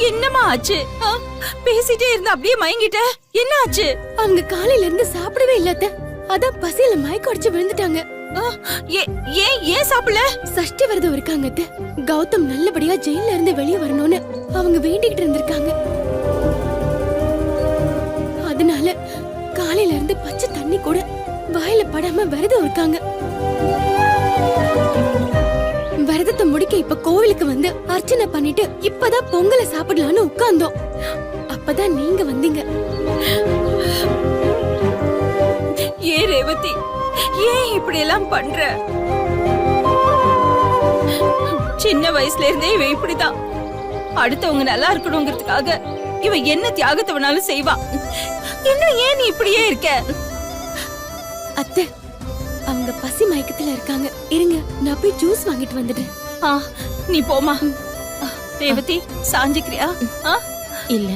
என்னம்மா ஆச்சு? பேசிட்டே இருந்தா அப்படியே மயங்கிட்ட. என்ன ஆச்சு? அவங்க காலையில இருந்து சாப்பிடவே இல்ல. அதான் பசியில மயக்கம் அடிச்சு விழுந்துட்டாங்க. ஏன் சாப்பிடல? சஷ்டி விரதம் இருக்காங்க அத்தை. கௌதம் நல்லபடியா ஜெயில இருந்து வெளியே வரணும்னு அவங்க வேண்டிக்கிட்டு இருந்திருக்காங்க. அதனால காலையில இருந்து பச்சை தண்ணி கூட வாயில படாம விரதம் இருக்காங்க. விரதத்தை முடிக்க இப்ப கோவிலுக்கு வந்து அர்ச்சனை பண்ணிட்டு இப்பதான் பொங்கலை சாப்பிடலான்னு உட்கார்ந்தோம். அப்பதான் நீங்க வந்தீங்க. ஏன் ரேவதி, ஏன் இப்படி எல்லாம் பண்ற? சின்ன வயசுல இருந்தே இவ இப்படிதான். அடுத்தவங்க நல்லா இருக்கணுங்கிறதுக்காக இவ என்ன தியாகத்தை வேணாலும் செய்வா. இன்னும் ஏன் நீ இப்படியே இருக்க? அத்தை, அவங்க பசி மயக்கத்துல இருக்காங்க. இருங்க, நான் போய் ஜூஸ் வாங்கிட்டு வந்துட்டேன். நீ போமா. ரேவதி, சாஞ்சிக்கிறியா? இல்ல.